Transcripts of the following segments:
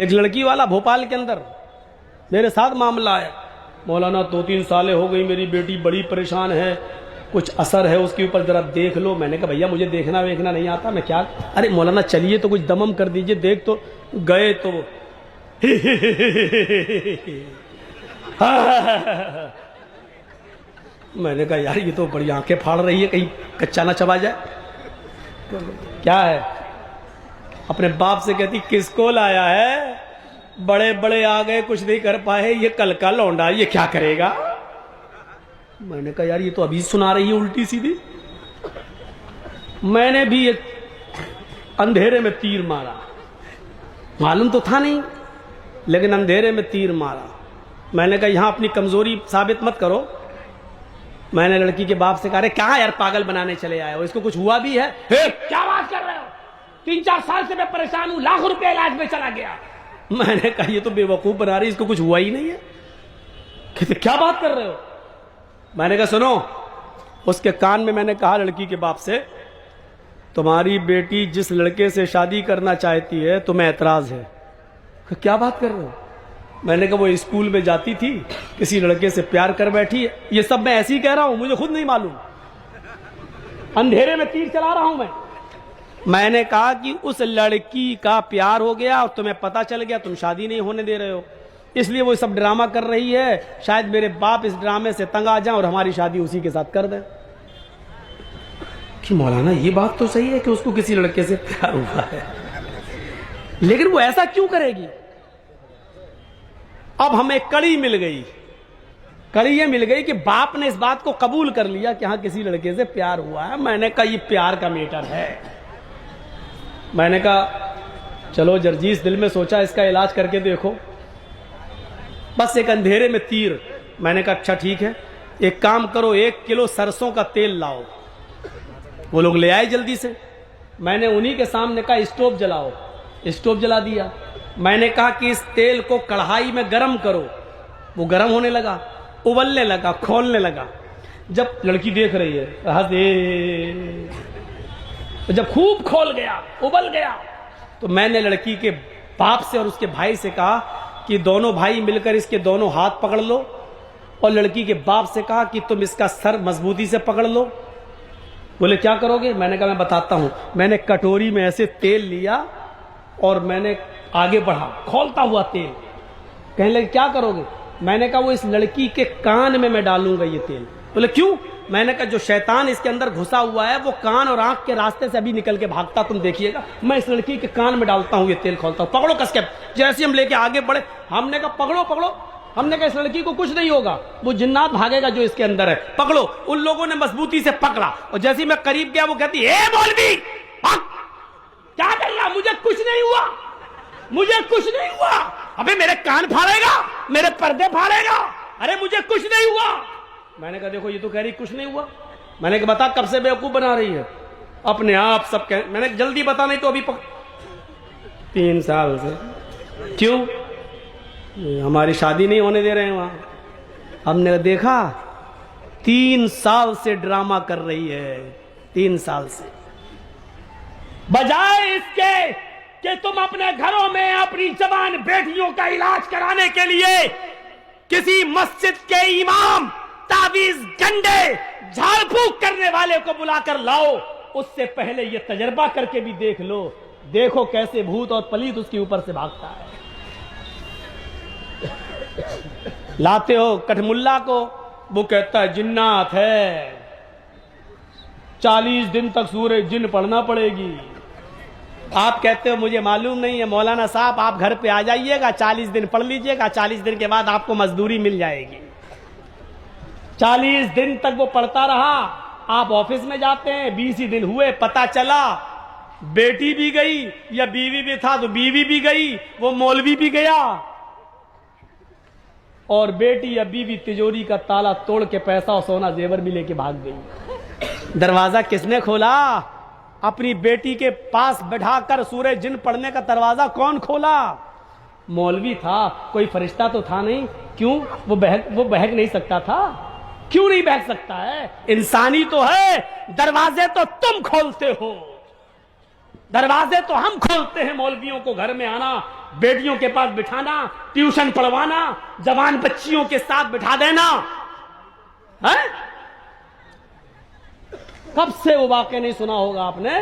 एक लड़की वाला भोपाल के अंदर मेरे साथ मामला आया, मौलाना 2-3 सालें हो गई, मेरी बेटी बड़ी परेशान है, कुछ असर है उसके ऊपर, जरा देख लो। मैंने कहा भैया मुझे देखना वेखना नहीं आता, मैं क्या, अरे मौलाना चलिए तो कुछ दमम कर दीजिए, देख तो गए तो मैंने कहा यार ये तो बड़ी आंखें फाड़ रही है, कहीं कच्चा ना चबा जाए। क्या है, अपने बाप से कहती किसको लाया है, बड़े बड़े आ गए कुछ नहीं कर पाए, ये कल का लौंडा ये क्या करेगा। मैंने कहा यार ये तो अभी सुना रही है उल्टी सीधी। मैंने भी एक अंधेरे में तीर मारा, मालूम तो था नहीं लेकिन अंधेरे में तीर मारा। मैंने कहा यहां अपनी कमजोरी साबित मत करो। मैंने लड़की के बाप से कहा अरे कहां यार पागल बनाने चले आए हो, इसको कुछ हुआ भी है? क्या बात कर रहे हो, 3-4 साल से मैं परेशान हूं, लाख रुपए इलाज में चला गया। मैंने कहा ये तो बेवकूफ बना रही, इसको कुछ हुआ ही नहीं है। कहते क्या बात कर रहे हो। मैंने कहा सुनो, उसके कान में मैंने कहा लड़की के बाप से, तुम्हारी बेटी जिस लड़के से शादी करना चाहती है तुम्हें ऐतराज है। क्या बात कर रहे हो। मैंने कहा वो स्कूल में जाती थी, किसी लड़के से प्यार कर बैठी है। ये सब मैं ऐसे ही कह रहा हूं, मुझे खुद नहीं मालूम, अंधेरे में तीर चला रहा हूं मैं। मैंने कहा कि उस लड़की का प्यार हो गया और तुम्हें पता चल गया, तुम शादी नहीं होने दे रहे हो, इसलिए वो सब ड्रामा कर रही है। शायद मेरे बाप इस ड्रामे से तंग आ जाएं और हमारी शादी उसी के साथ कर दें। कि मौलाना ये बात तो सही है कि उसको किसी लड़के से प्यार हुआ है, लेकिन वो ऐसा क्यों करेगी। अब हमें कड़ी मिल गई, कड़ी ये मिल गई कि बाप ने इस बात को कबूल कर लिया कि हाँ किसी लड़के से प्यार हुआ है। मैंने कहा ये प्यार का मैटर है। मैंने कहा चलो जर्जीस, दिल में सोचा इसका इलाज करके देखो, बस एक अंधेरे में तीर। मैंने कहा अच्छा ठीक है, एक काम करो 1 किलो सरसों का तेल लाओ। वो लोग ले आए जल्दी से। मैंने उन्हीं के सामने कहा स्टोव जलाओ, स्टोव जला दिया। मैंने कहा कि इस तेल को कढ़ाई में गरम करो। वो गरम होने लगा, उबलने लगा, खोलने लगा। जब लड़की देख रही है हंसे, जब खूब खोल गया, उबल गया, तो मैंने लड़की के बाप से और उसके भाई से कहा कि दोनों भाई मिलकर इसके दोनों हाथ पकड़ लो, और लड़की के बाप से कहा कि तुम इसका सर मजबूती से पकड़ लो। बोले क्या करोगे। मैंने कहा मैं बताता हूं। मैंने कटोरी में ऐसे तेल लिया और मैंने आगे बढ़ा, खोलता हुआ तेल। कहने लगे क्या करोगे। मैंने कहा वो इस लड़की के कान में मैं डालूंगा ये तेल। बोले क्यों। मैंने कहा जो शैतान इसके अंदर घुसा हुआ है वो कान और आंख के रास्ते से अभी निकल के भागता, तुम देखिएगा। मैं इस लड़की के कान में डालता हूं ये तेल, खोलता हूं, पकड़ो कस के। जैसे हम लेके आगे बढ़े, हमने कहा पकड़ो पकड़ो। हमने कहा इस लड़की को कुछ नहीं होगा, वो जिन्नात भागेगा जो इसके अंदर है, पकड़ो। उन लोगों ने मजबूती से पकड़ा, और जैसे ही मैं करीब गया वो कहती ए मौलवी क्या कर रहा, मुझे कुछ नहीं हुआ, मुझे कुछ नहीं हुआ। अबे मेरे कान फाड़ेगा, मेरे पर्दे फाड़ेगा, अरे मुझे कुछ नहीं हुआ। मैंने कहा देखो ये तो कह रही कुछ नहीं हुआ। मैंने कहा बता कब से बेवकूफ बना रही है, अपने आप सब कह। मैंने जल्दी बता नहीं तो अभी 3 साल से। क्यों, हमारी शादी नहीं होने दे रहे हैं वहां। हमने देखा 3 साल से ड्रामा कर रही है, 3 साल से। बजाय इसके कि तुम अपने घरों में अपनी जवान बेटियों का इलाज कराने के लिए किसी मस्जिद के इमाम, तावीज गंडे, झाड़ फूक करने वाले को बुलाकर लाओ, उससे पहले ये तजर्बा करके भी देख लो, देखो कैसे भूत और पलीत उसके ऊपर से भागता है। लाते हो कठमुल्ला को, वो कहता है जिन्नात है, 40 दिन तक सूरज जिन पढ़ना पड़ेगी। आप कहते हो मुझे मालूम नहीं है। मौलाना साहब आप घर पे आ जाइएगा, 40 दिन पढ़ लीजिएगा, 40 दिन के बाद आपको मजदूरी मिल जाएगी। 40 दिन तक वो पढ़ता रहा, आप ऑफिस में जाते हैं, 20 ही दिन हुए, पता चला बेटी भी गई, या बीवी भी था तो बीवी भी गई, वो मौलवी भी गया, और बेटी या बीवी तिजोरी का ताला तोड़ के पैसा और सोना जेवर भी लेके भाग गई। दरवाजा किसने खोला। अपनी बेटी के पास बैठाकर सूरज जिन पढ़ने का दरवाजा कौन खोला। मौलवी था, कोई फरिश्ता तो था नहीं। क्यों, वो बहक नहीं सकता था। क्यों नहीं बहक सकता है, इंसानी तो है। दरवाजे तो तुम खोलते हो, दरवाजे तो हम खोलते हैं मौलवियों को घर में आना बेटियों के पास बिठाना, ट्यूशन पढ़वाना, जवान बच्चियों के साथ बिठा देना है? कब से वो वाकया नहीं सुना होगा आपने?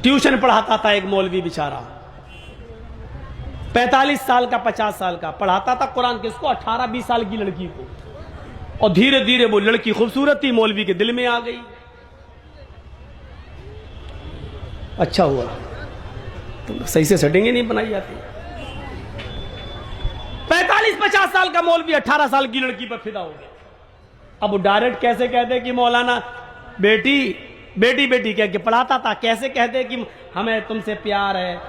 ट्यूशन पढ़ाता था एक मौलवी बेचारा, 45 साल का 50 साल का, पढ़ाता था कुरान किसको? 18-20 साल की लड़की को। और धीरे धीरे वो लड़की खूबसूरत थी, मौलवी के दिल में आ गई। अच्छा हुआ, तो सही से सेटिंग ही नहीं बनाई जाती। 45-50 साल का मौलवी 18 साल की लड़की पर फिदा हो गया। अब वो डायरेक्ट कैसे कहते कि मौलाना बेटी बेटी बेटी कह के पढ़ाता था, कैसे कहते कि हमें तुमसे प्यार है।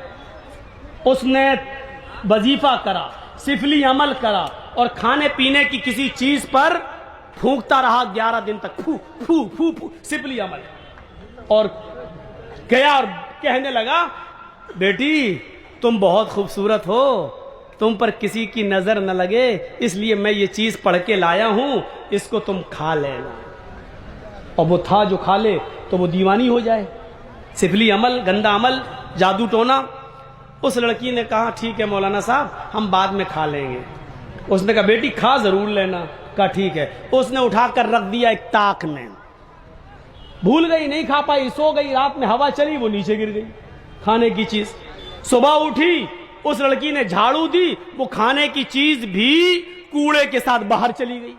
उसने वजीफा करा, सिफली अमल करा और खाने पीने की किसी चीज पर फूंकता रहा 11 दिन तक, फू फू फू फू, सिफली अमल। और गया और कहने लगा, बेटी तुम बहुत खूबसूरत हो, तुम पर किसी की नजर न लगे, इसलिए मैं ये चीज पढ़ के लाया हूं, इसको तुम खा लेना। और वो था जो खा ले तो वो दीवानी हो जाए। सिफली अमल, गंदा अमल, जादू टोना। उस लड़की ने कहा ठीक है मौलाना साहब, हम बाद में खा लेंगे। उसने कहा बेटी खा जरूर लेना। कहा ठीक है। उसने उठाकर रख दिया एक ताक में, भूल गई, नहीं खा पाई, सो गई। रात में हवा चली, वो नीचे गिर गई खाने की चीज। सुबह उठी, उस लड़की ने झाड़ू दी, वो खाने की चीज भी कूड़े के साथ बाहर चली गई।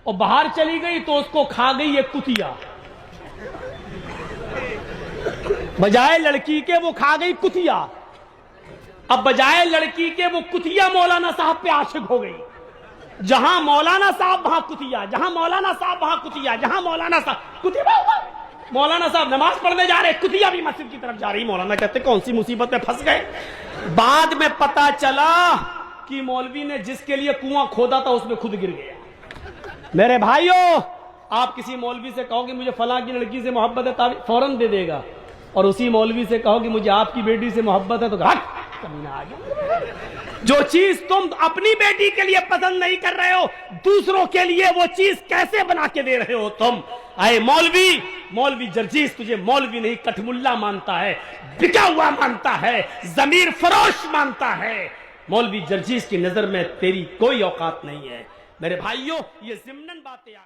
और बाहर चली गई तो उसको खा गई एक कुतिया। बजाय लड़की के वो खा गई कुतिया। अब बजाय लड़की के वो कुतिया मौलाना साहब पे आशिक हो गई। जहां मौलाना साहब वहां कुतिया, जहां मौलाना साहब वहां कुतिया, जहां मौलाना साहब कुतिया। मौलाना साहब नमाज पढ़ने जा रहे, कुतिया भी मस्जिद की तरफ जा रही। मौलाना कहते कौन सी मुसीबत में फंस गए। बाद में पता चला कि मौलवी ने जिसके लिए कुआं खोदा था उसमें खुद गिर गया। मेरे भाइयों, आप किसी मौलवी से कहो कि मुझे फलां की लड़की से मोहब्बत है, फौरन दे देगा। और उसी मौलवी से कहो कि मुझे आपकी बेटी से मोहब्बत है, तो कमीना आ गया। जो चीज तुम अपनी बेटी के लिए पसंद नहीं कर रहे हो, दूसरों के लिए वो चीज कैसे बना के दे रहे हो तुम? आए मौलवी, मौलवी जर्जीस तुझे मौलवी नहीं कठमुल्ला मानता है, बिका हुआ मानता है, जमीर फरोश मानता है। मौलवी जर्जीस की नजर में तेरी कोई औकात नहीं है। मेरे भाइयों, ये ज़िम्नन बातें आ